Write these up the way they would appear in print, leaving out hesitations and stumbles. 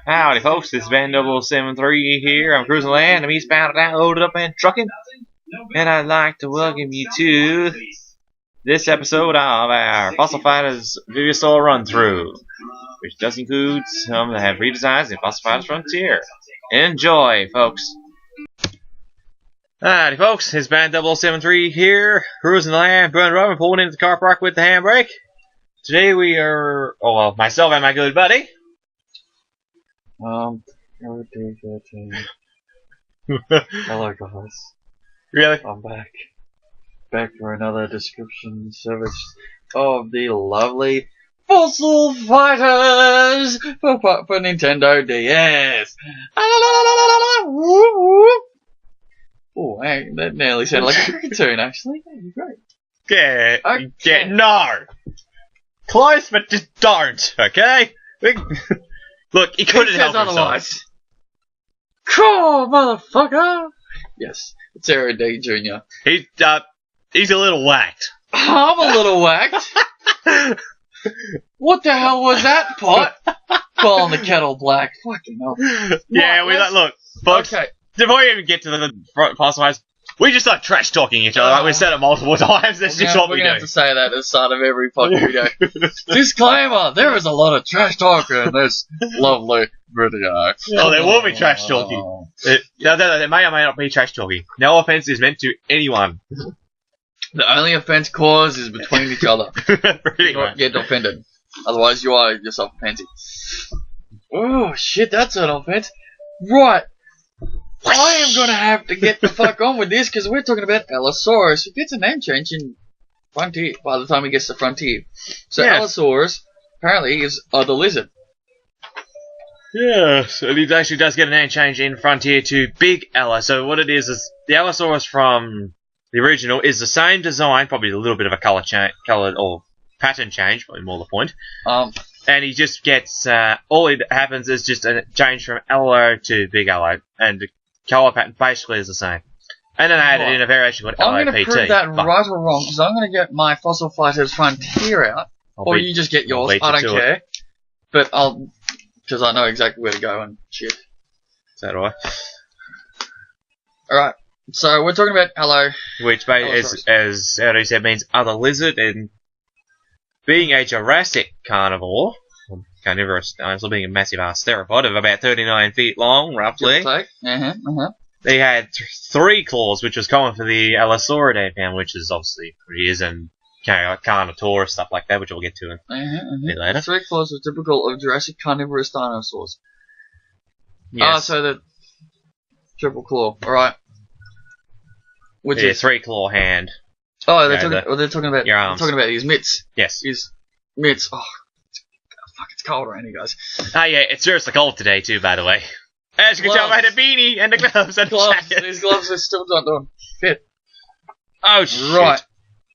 Howdy folks, this is Van 073 here. I'm cruising land. I'm eastbound and loaded up and trucking. And I'd like to welcome you to this episode of our Fossil Fighters Vivosaur Run-Through, which does include some that have redesigns in Fossil Fighters Frontier. Enjoy, folks. Howdy folks, it's Van 073 here, cruising the land, burning rubber, pulling into the car park with the handbrake. Today we are, myself and my good buddy. AeroD 13. Hello guys. Really? I'm back. Back for another description service of the lovely Fossil Fighters for Nintendo DS. Oh, hey, that nearly sounded like a cricket tune, actually. That'd be great. Yeah, Okay. no. Close, but just don't, okay? Look, he couldn't help himself. Otherwise. Cool, motherfucker! Yes, it's AeroD Jr. He's a little whacked. I'm a little whacked. What the hell was that, pot? Calling the kettle black. Fucking hell. Yeah, look, folks. Okay. Before we even get to the fossilized, we just start trash talking each other. Like we said it multiple times. That's just what we do. We're gonna have to say that at the start of every fucking video. Disclaimer: there is a lot of trash talk in this lovely video. Oh, there will be trash talking. There may or may not be trash talking. No offense is meant to anyone. The only offense caused is between each other. Pretty Do much. not get offended. Otherwise, you are yourself a pansy. Oh shit, that's an offense. Right. I am going to have to get the fuck on with this because we're talking about Allosaurus. Who gets a name change in Frontier by the time he gets to Frontier. So Yes. Allosaurus apparently is the lizard. Yes, and he actually does get a name change in Frontier to Big Ella. So what it is the Allosaurus from the original is the same design, probably a little bit of a color or pattern change, probably more the point. And he just gets all it happens is just a change from Elo to Big Elo, and the color pattern basically is the same. And then I added in a variation called I'm going to LOPT. prove that right or wrong because I'm going to get my Fossil Fighters Frontier out, or you just get yours. I don't care, but because I know exactly where to go and shit. Is that right? All right. So we're talking about Elo, which, as AeroD said, means other lizard, and being a Jurassic carnivore, carnivorous dinosaur, being a massive ass theropod of about 39 feet long, roughly. They had 3 claws, which was common for the Allosauridae family, which is obviously what it is, and Carnotaurus, stuff like that, which we'll get to in a bit later. 3 claws are typical of Jurassic carnivorous dinosaurs. Yes. So the triple claw. All right. Which is 3 claw hand. Oh, they're talking about your arms. They're talking about his mitts. Yes. His mitts. Oh, fuck! It's cold around here, guys. Ah, yeah, it's seriously cold today too, by the way. As you can tell, I had a beanie and the gloves and gloves. jacket. These gloves are still not doing fit. Oh shit! Right.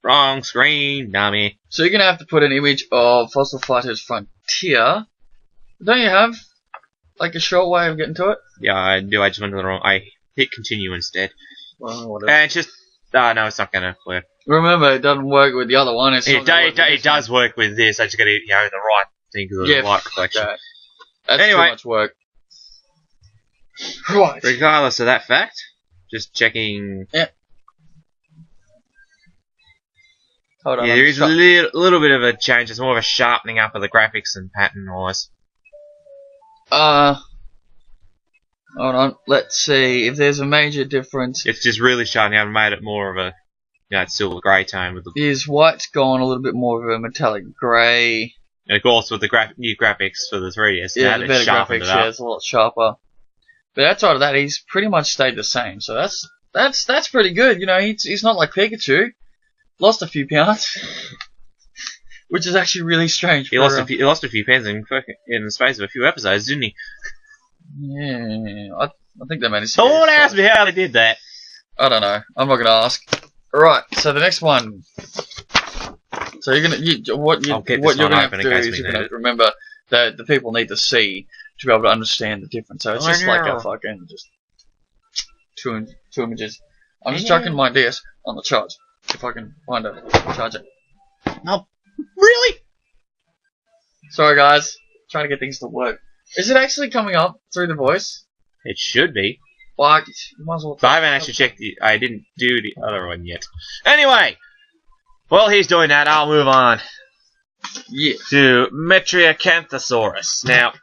Wrong screen, dummy. So you're gonna have to put an image of Fossil Fighters Frontier. Don't you have like a short way of getting to it? Yeah, I do. I just went to the wrong. I hit continue instead. Well, whatever. And it's just. Oh, no, it's not gonna work. Remember, it doesn't work with the other one. It does work with this. I just gotta, the right thing because of the light reflection. Okay. That's Anyway. too much work. Right. Regardless of that fact, just checking. Yeah. Hold on. Yeah, there is a little bit of a change. It's more of a sharpening up of the graphics and pattern-wise. Hold on. Let's see if there's a major difference. It's just really sharpening up and made it more of a, it's silver grey tone with the. Is white's gone a little bit more of a metallic grey. And of course, with the new graphics for the 3DS, Yeah, the better graphics. Yeah, it's a lot sharper. But outside of that, he's pretty much stayed the same. So that's pretty good. You know, he's not like Pikachu. Lost a few pounds, which is actually really strange. He lost a few pounds in the space of a few episodes, didn't he? Yeah, I think they managed. Don't ask me how they did that. I don't know. I'm not gonna ask. All right. So the next one. So you're gonna what you're gonna have to do is you're gonna remember that the people need to see to be able to understand the difference. So it's just like a fucking just two images. I'm just chucking my DS on the charge. If I can find a charger. No. Really? Sorry guys. Trying to get things to work. Is it actually coming up through the voice? It should be. Well, you might as well. But I haven't actually checked the. I didn't do the other one yet. Anyway, while he's doing that, I'll move on. Yeah. To Metriacanthosaurus. Now,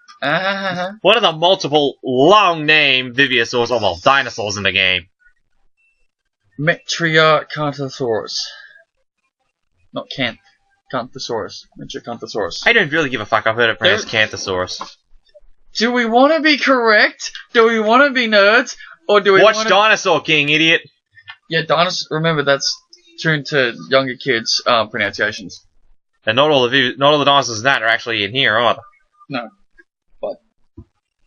what are the multiple long-name Vivosaurs, or well, dinosaurs in the game? Metriacanthosaurus. Not Canthosaurus. Metriacanthosaurus. I don't really give a fuck. I've heard it pronounced Canthosaurus. Do we want to be correct? Do we want to be nerds? Or do we watch Dinosaur King, idiot? Yeah, dinosaur. Remember, that's tuned to younger kids' pronunciations. And not all the dinosaurs in that are actually in here, are they? No. But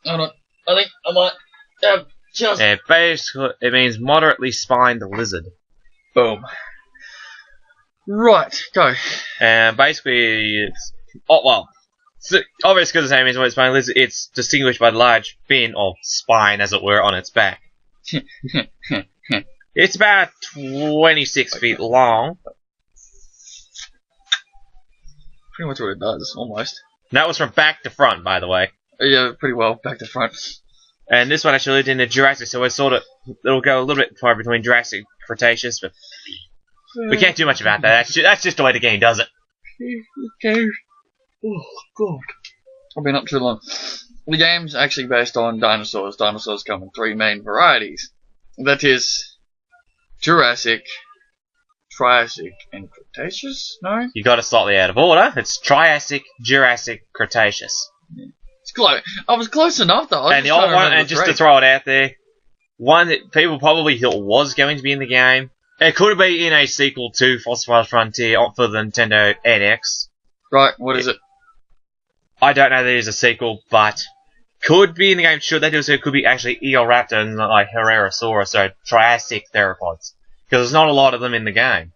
hold on. I think I might have just. And basically, it means moderately spined lizard. Boom. Right, go. And basically, it's obvious because the name is what spined lizard. It's distinguished by the large fin or spine, as it were, on its back. It's about 26 feet long. Pretty much what it does, almost. And that was from back to front, by the way. Yeah, pretty well, back to front. And this one actually lived in the Jurassic, so it'll go a little bit far between Jurassic and Cretaceous, but we can't do much about that. That's just the way the game does it. Okay. Oh, God. I've been up too long. The game's actually based on dinosaurs. Dinosaurs come in 3 main varieties. That is Jurassic, Triassic, and Cretaceous? No? You got it slightly out of order. It's Triassic, Jurassic, Cretaceous. Yeah. It's close. I was close enough, though. And the old one, and just to throw it out there, one that people probably thought was going to be in the game. It could be in a sequel to Fossilized Frontier for the Nintendo NX. Right, what is it? I don't know that it is a sequel, but could be in the game. Should they do so? It could be actually Eoraptor and like Herrerasaurus, so Triassic theropods. Because there's not a lot of them in the game.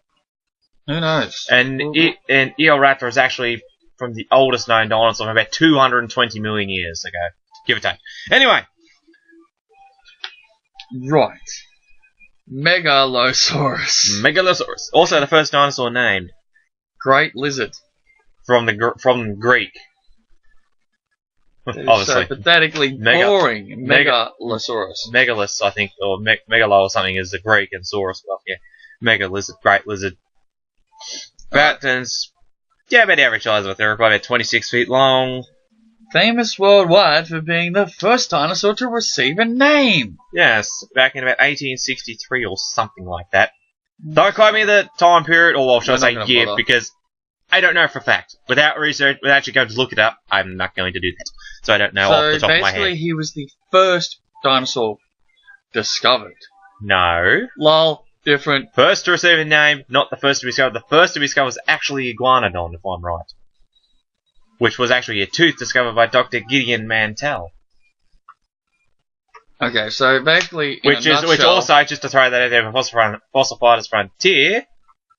Who knows? And Eoraptor is actually from the oldest known dinosaur from about 220 million years ago. Give or take. Anyway. Right. Megalosaurus. Megalosaurus. Also the first dinosaur named. Great lizard. From Greek. Obviously. So pathetically boring. Megalosaurus. Megalus, I think, or Megalo or something is the Greek, and Saurus, well, yeah. Mega lizard, great lizard. About the average size of a theropod, about 26 feet long. Famous worldwide for being the first dinosaur to receive a name. Yes, back in about 1863 or something like that. Don't quote me the time period, or should I say year, because I don't know for a fact. Without research, without actually going to look it up, I'm not going to do that. So I don't know off the top of my head. So basically he was the first dinosaur discovered. No. Lol, different. First to receive a name, not the first to be discovered. The first to be discovered was actually Iguanodon, if I'm right. Which was actually a tooth discovered by Dr. Gideon Mantell. Okay, so basically, which also, just to throw that out there, for Fossil Fighters Frontier,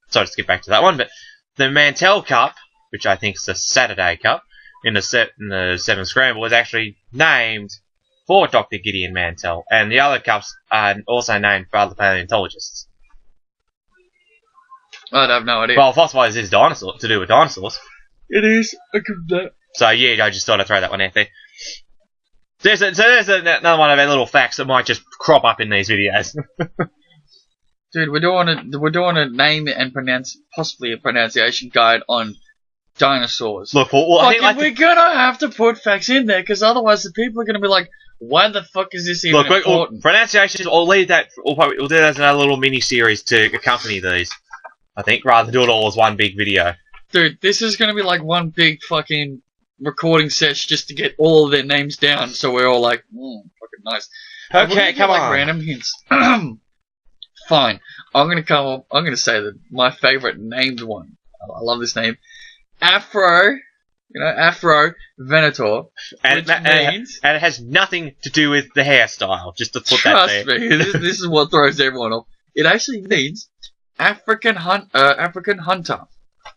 sorry to skip back to that one, but the Mantell Cup, which I think is the Saturday Cup, in the 7 Scramble, was actually named for Dr. Gideon Mantell, and the other cups are also named for other paleontologists. I have no idea. Well, Fossil Fighters is to do with dinosaurs. It is. I give that. So yeah, I just thought I'd throw that one out there. There's another one of our little facts that might just crop up in these videos. Dude, we're doing a name and possibly a pronunciation guide on dinosaurs. Look, I think we're gonna have to put facts in there, because otherwise the people are gonna be like, "Why the fuck is this even important?" Pronunciations. I'll leave that. We'll do that as another little mini series to accompany these. I think rather than do it all as one big video. Dude, this is gonna be like one big fucking recording sesh just to get all of their names down, so we're all like, fucking nice. Okay, come on. Random hints. Fine. I'm gonna say that my favorite named one. I love this name. Afro Venator. And it has nothing to do with the hairstyle, just to put that there. Trust me, this is what throws everyone off. It actually means African hunter.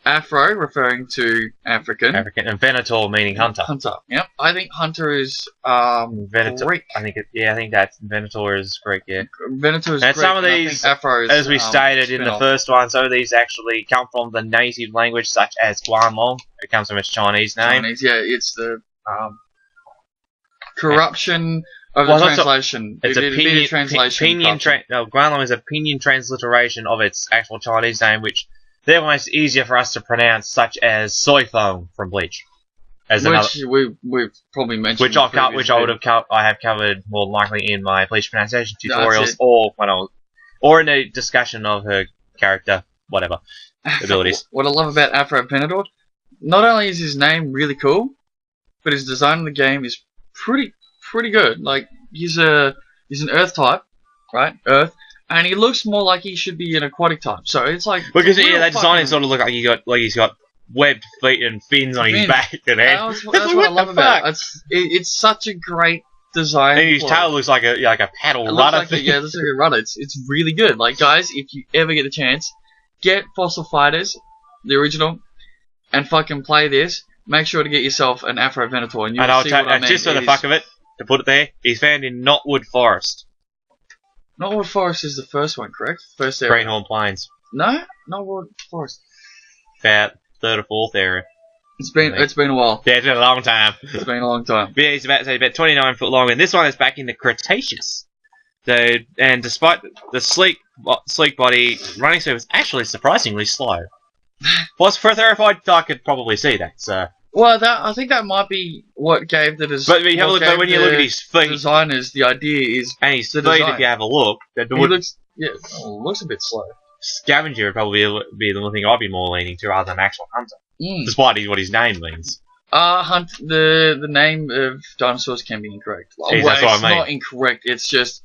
Afro referring to African, and Venator meaning hunter. Hunter. Yep. I think hunter is Venator. Greek. I think that's Venator is Greek. Yeah. Venator is and Greek. Some of these, Afro is, as we stated in the first one, some of these actually come from the native language, such as Guanlong. It comes from its Chinese name. Chinese, yeah. It's the corruption of the translation. It's a translation. Guanlong is a pinyin transliteration of its actual Chinese name, which therefore makes it easier for us to pronounce, such as soy foam from Bleach. We've probably mentioned. I have covered more than likely in my Bleach pronunciation tutorials, or in a discussion of her character, whatever abilities. What I love about Afro Venador, not only is his name really cool, but his design in the game is pretty good. Like he's an Earth type, right? Earth, and he looks more like he should be an aquatic type. So it's like because that design sort of look like he's got webbed feet and fins on his back and head. That's what I love about it. It's such a great design. And his tail looks like a paddle rudder. It looks like a rudder. It's really good. Like guys, if you ever get a chance, get Fossil Fighters, the original, and fucking play this. Make sure to get yourself an Afro Venator, and you'll see what I mean. Just for the fuck of it, to put it there, he's found in Knotwood Forest. Knotwood Forest is the first one, correct? First area. Greenhorn Plains. No, Knotwood Forest. About third or fourth area. It's been a while. Yeah, it's been a long time. It's been a long time. But yeah, he's about 29 foot long, and this one is back in the Cretaceous. And despite the sleek body, running speed was actually surprisingly slow. For a theropod, I could probably see that. So. Well, I think that might be what gave the design. But when you look at his feet, designers, the idea is and his feet. If you have a look, looks a bit slow. Scavenger would probably be the thing I'd be more leaning to rather than actual hunter, despite what his name means. The name of dinosaurs can be incorrect. It's not incorrect. It's just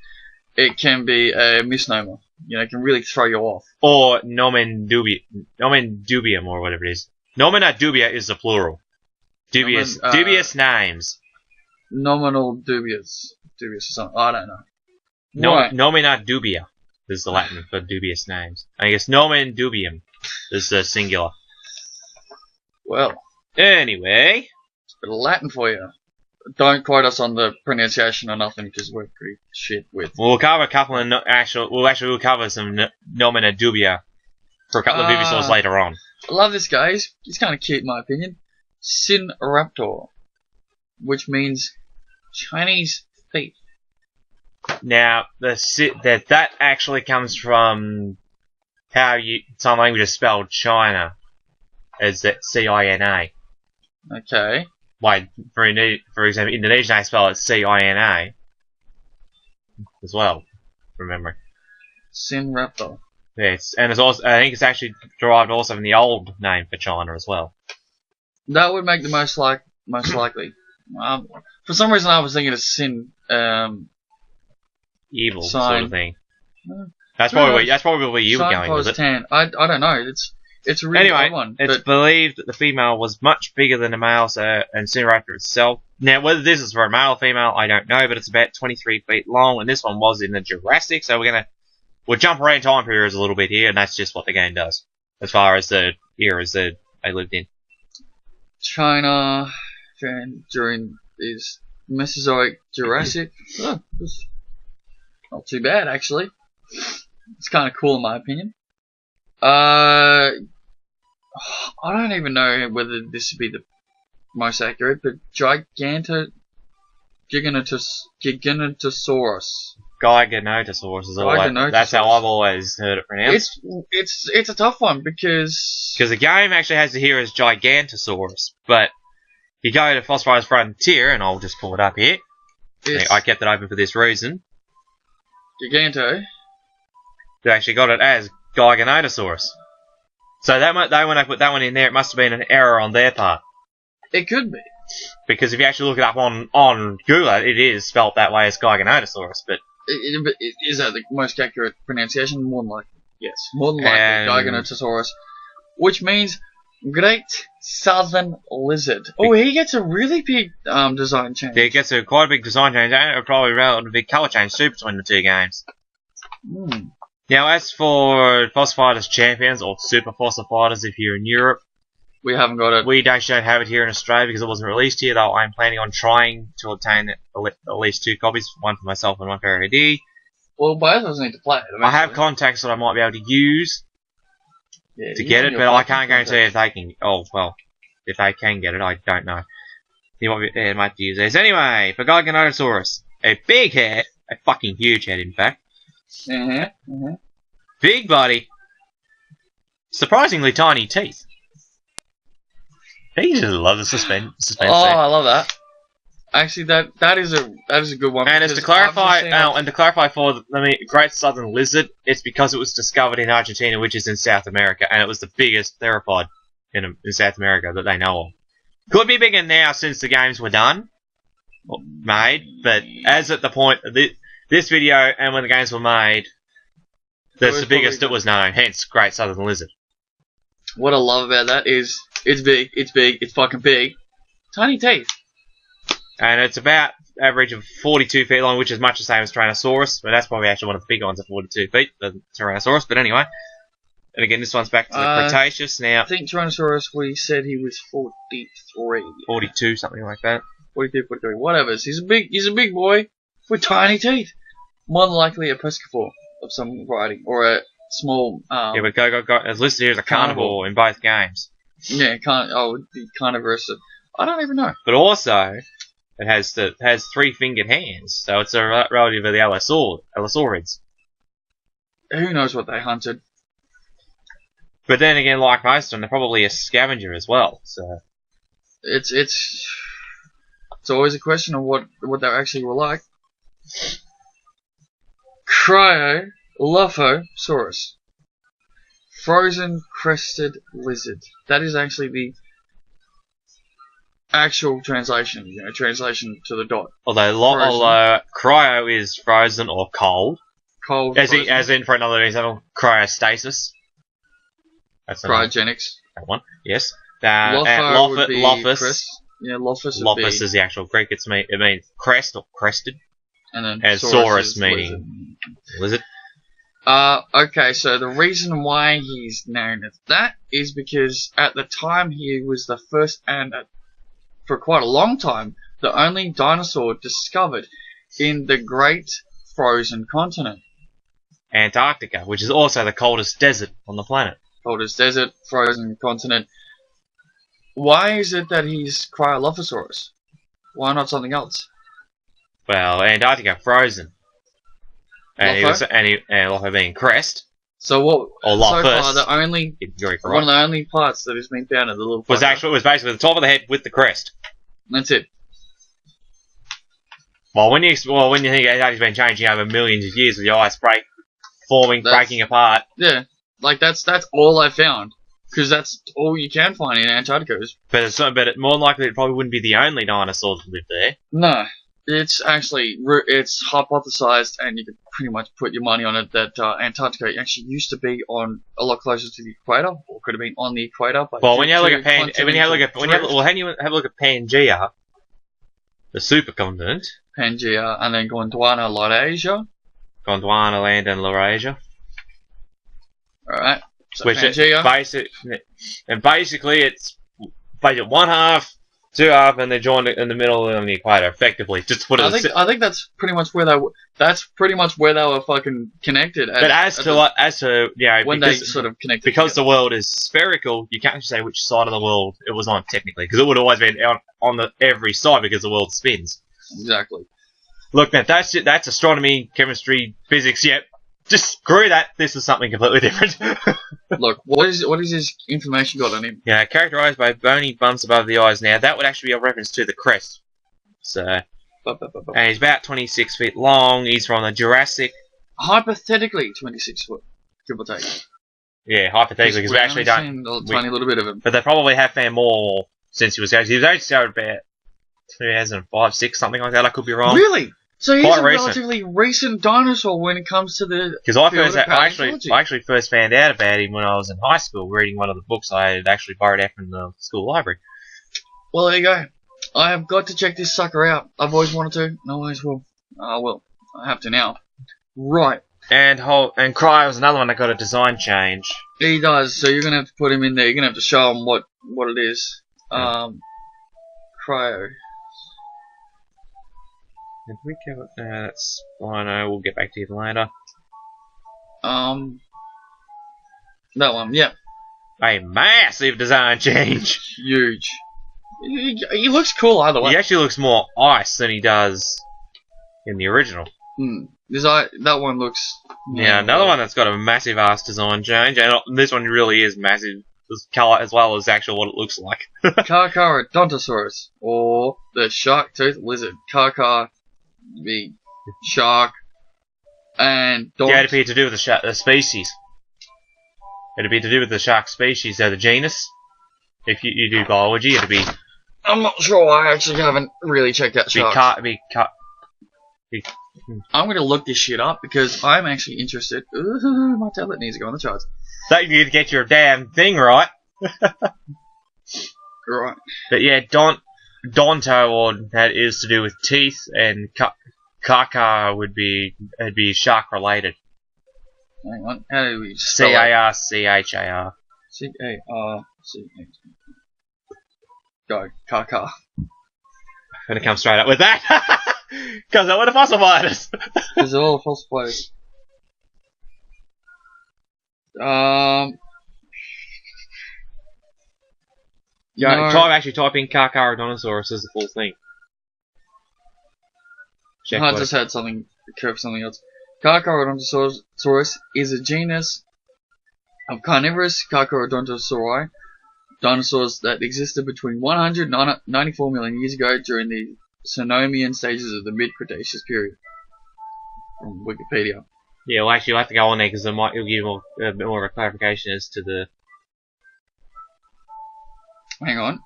it can be a misnomer. You know, it can really throw you off. Or nomen dubium, or whatever it is. Nomina dubia is the plural. Dubious names. Nominal dubious or something. I don't know. Nomina dubia is the Latin for dubious names. I guess nomen dubium is the singular. Well. Anyway. It's a bit of Latin for you. Don't quote us on the pronunciation or nothing, because we're pretty shit with. We'll cover a couple of we'll cover some nomina dubia for a couple of Vivosaurs later on. I love this guy. He's kind of cute in my opinion. Sinraptor, which means Chinese thief. Now, that actually comes from how some languages spelled China, as that C-I-N-A. Okay. Like, for example, Indonesian, they spell it C-I-N-A as well, from memory. Sinraptor. Yes, and it's also, I think it's actually derived also from the old name for China as well. That would make the most likely. For some reason, I was thinking of sin. Evil sign. Sort of thing. That's probably where you were going with it. I don't know. It's a really good one. It's believed that the female was much bigger than the male, and Sinraptor itself. Now, whether this is for a male or female, I don't know, but it's about 23 feet long, and this one was in the Jurassic, so we'll jump around time periods a little bit here, and that's just what the game does, as far as the eras that they lived in. China during these Mesozoic, Jurassic. Not too bad, actually. It's kind of cool in my opinion. I don't even know whether this would be the most accurate, but Giganotosaurus. Giganotosaurus is all that's how I've always heard it pronounced. It's a tough one because the game actually has it here as Gigantosaurus, but you go to Phosphorus Frontier, and I'll just pull it up here. I kept it open for this reason. Giganto. They actually got it as Giganotosaurus. So when I put that one in there, it must have been an error on their part. It could be. Because if you actually look it up on Google, it is spelt that way as Giganotosaurus, but... Is that the most accurate pronunciation? More than likely. Yes. More than likely, Giganotosaurus. Which means Great Southern Lizard. Oh, he gets a really big design change. Yeah, he gets quite a big design change, and probably a relatively big colour change too between the two games. Now, as for Fossil Fighters Champions, or Super Fossil Fighters if you're in Europe, we haven't got it. We don't have it here in Australia because it wasn't released here, though I'm planning on trying to obtain at least 2 copies, one for myself and one for AeroD. Well, both of us need to play it eventually. I have contacts that I might be able to use to get it, but I can't guarantee if they can. Oh, well, if they can get it, I don't know. He might use these. Anyway, for Giganotosaurus, a big head, a fucking huge head, in fact. Big body, surprisingly tiny teeth. He just loves the suspense. Oh, I love that. Actually, that is a good one. And to clarify for the Great Southern Lizard, it's because it was discovered in Argentina, which is in South America, and it was the biggest theropod in South America that they know of. Could be bigger now since the games were done, or made, but as at the point of this video and when the games were made, that's the biggest it was known. Hence, Great Southern Lizard. What I love about that is it's big, it's fucking big, tiny teeth. And it's about average of 42 feet long, which is much the same as Tyrannosaurus, but that's probably actually one of the bigger ones at 42 feet, the Tyrannosaurus, but anyway. And again, this one's back to the Cretaceous now. I think Tyrannosaurus, we said he was 43. 42, something like that. 42, 43, whatever. He's a big boy with tiny teeth. More than likely a pescivore of some variety, or a small, yeah, but go, as listed here as a carnivore in both games. Yeah, it would be carnivorous. I don't even know. But also, it has 3-fingered hands, so it's a relative of the Allosaurids. Who knows what they hunted? But then again, like most of them, they're probably a scavenger as well. So it's always a question of what they actually were like. Cryolophosaurus, frozen crested lizard. That is actually the actual translation, translation to the dot. Although cryo is frozen or cold. Cold. As in for another example, cryostasis. That's cryogenics. That one, yes. Lophus. Yeah, Lophus. Lophus is the actual Greek. It means crest or crested. And then Saurus meaning lizard. Okay, so the reason why he's known as that is because at the time he was the first and for quite a long time the only dinosaur discovered in the Great Frozen Continent. Antarctica, which is also the coldest desert on the planet. Coldest desert, frozen continent. Why is it that he's Cryolophosaurus? Why not something else? Well, Antarctica frozen, and Lopho being crest. So what? Or Lophus. So far, one of the only parts that has been found in the little was basically the top of the head with the crest. That's it. Well, when you think Antarctica's been changing over millions of years with the ice breaking apart. Yeah, like that's all I found. Because that's all you can find in Antarctica. But more likely it probably wouldn't be the only dinosaur to live there. No. It's hypothesized, and you could pretty much put your money on it, that Antarctica actually used to be on a lot closer to the equator, or could have been on the equator. But well, when you have a look at Pangea, the supercontinent. Pangea, and then Gondwana, Laurasia. Gondwana land and Laurasia. Alright. So which Pangea. Basically it's one half, two half, and they joined in the middle of the equator. Effectively, just put it. I think that's pretty much where they were. That's pretty much where they were fucking connected. But as to when they sort of connected, because the world is spherical, you can't say which side of the world it was on technically, because it would always be on every side because the world spins. Exactly. Look, man, that's it. That's astronomy, chemistry, physics. Yep. Just screw that. This is something completely different. Look, what is his information got on him? Yeah, characterized by bony bumps above the eyes. Now that would actually be a reference to the crest. So, and he's about 26 feet long. He's from the Jurassic. Hypothetically, 26 foot, give or take. Yeah, hypothetically, because we actually don't. A tiny little bit of him. But they probably have found more since he was only discovered about 2005, 6, something like that. I could be wrong. Really? So he's a relatively recent dinosaur when it comes to the. Because I actually first found out about him when I was in high school, reading one of the books I had actually borrowed out from the school library. Well, there you go. I have got to check this sucker out. I've always wanted to. I always will. I will. I have to now. Right. And Cryo was another one that got a design change. He does. So you're gonna have to put him in there. You're gonna have to show him what it is. Cryo. Did we cover that's Spino, we'll get back to you later. That one, yeah. A massive design change. Huge. He looks cool either way. He actually looks more ice than he does in the original. That one looks... Yeah, another one that's got a massive ass design change, and this one really is massive, colour as well as actual what it looks like. Carcharodontosaurus, or the shark-toothed lizard. Carchar, the shark, and yeah, it'd be to do with the species. It'd be to do with the shark species, so the genus. If you do biology, it'd be... I'm not sure, I actually haven't really checked out sharks. I'm going to look this shit up because I'm actually interested. Ooh, my tablet needs to go on the charts. So you need to get your damn thing right. Right. But yeah, Donto, or that is to do with teeth, and Kaka would be shark related. Hang on, how do we spell it? Carchar. Carchar. Go, Kaka. I'm gonna come straight up with that. Because I want to fossilify us. Because they're all fossilifiers. Yeah, no. actually type in Carcharodontosaurus as the full thing. I just had something occur for something else. Carcharodontosaurus is a genus of carnivorous Carcharodontosauri dinosaurs that existed between 100 and 94 million years ago during the Cenomian stages of the mid-Cretaceous period. From Wikipedia. Yeah, well, actually, you'll have to go on there because it'll give you a bit more of a clarification as to the... Hang on.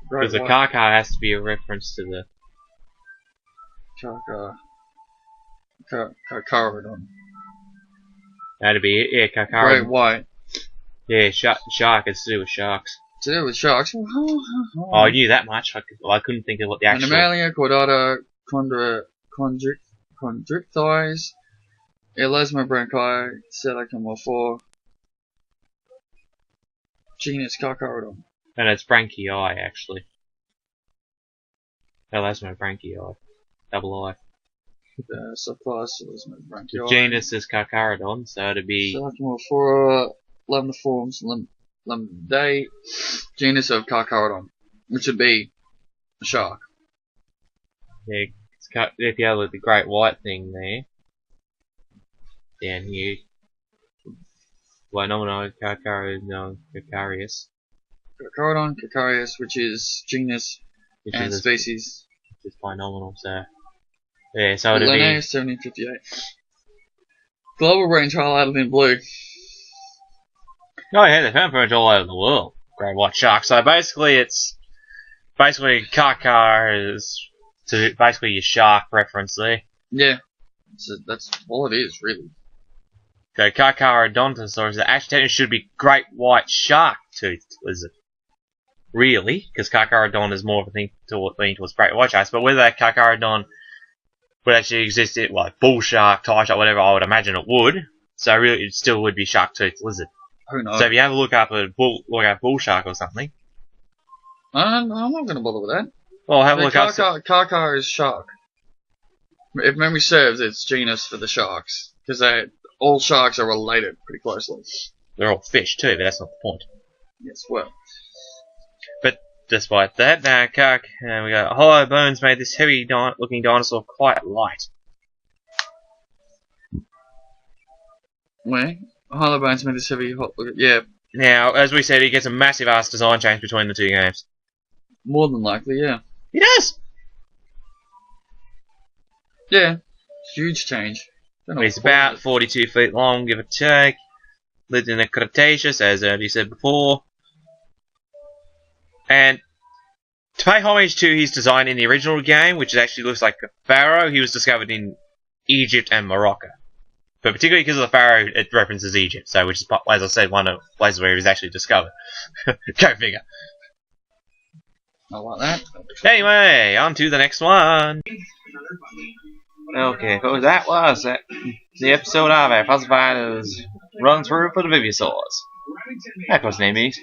Because the Carchar has to be a reference to the... Carcharodon. That'd be it, yeah, Carcharodon. Great white. Yeah, shark, it's to do with sharks. To do with sharks? Oh, I knew that much. I couldn't think of what the actual... Animalia cordata chondrichthyes, elasmobranchi, Selachomorpha, genus Carcharodon. And it's branchii, actually. Elasmobranchii. Double I. Subclass elasmobranchii. The genus is Carcharodon, so it'd be... Selachomorpha, lamniforms, Lamnidae, genus of Carcharodon, which would be a shark. Yeah, if you have the great white thing there, down here, Phenomenon Carcharodon Carcharius. Carcharodon Carcharius, which is genus and species. Which is phenomenal, so... Yeah, so it'd be... Linnaeus 1758. Global range highlighted in blue. Oh yeah, they found pretty much all over the world. Great white shark. So basically, it's Carchar is basically your shark reference there. Yeah, so that's all it is, really. So Carcharodontosaurus actually should be great white shark-toothed lizard. Really, because Carcharodon is more of a thing towards great white sharks. But whether Carcharodon would actually exist, like bull shark, tie shark, whatever, I would imagine it would. So really, it still would be shark-toothed lizard. Who knows? So if you have a look up bull shark or something. I'm not going to bother with that. Well, have a look up. Carchar is shark. If memory serves, it's genus for the sharks. Because all sharks are related pretty closely. They're all fish too, but that's not the point. Yes, well. But despite that, we got hollow bones made this heavy looking dinosaur quite light. Where? Hollow bones made this heavy yeah. Now, as we said, he gets a massive ass design change between the two games. More than likely, yeah. He does! Yeah. Huge change. He's about 42 feet long, give or take. Lived in the Cretaceous, as AeroD said before. And to pay homage to his design in the original game, which actually looks like a pharaoh, he was discovered in Egypt and Morocco. But particularly because of the pharaoh, it references Egypt, so which is, as I said, one of the places where he was actually discovered. Go figure. I like that. Anyway, on to the next one. Okay, so that was the episode of our Puzzle Fighters run through for the Vivosaurs. That was name is.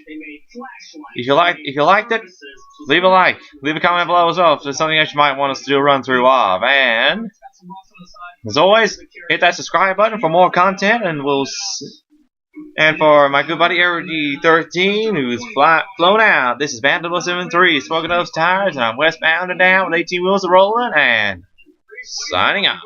If you liked it, leave a like, leave a comment below as well if there's something else you might want us to do a run through of, and as always, hit that subscribe button for more content, and we'll And for my good buddy AeroD 13, who's flown out, this is Vandal 73, smoking those tires, and I'm westbound and down with 18 wheels rolling, and signing off.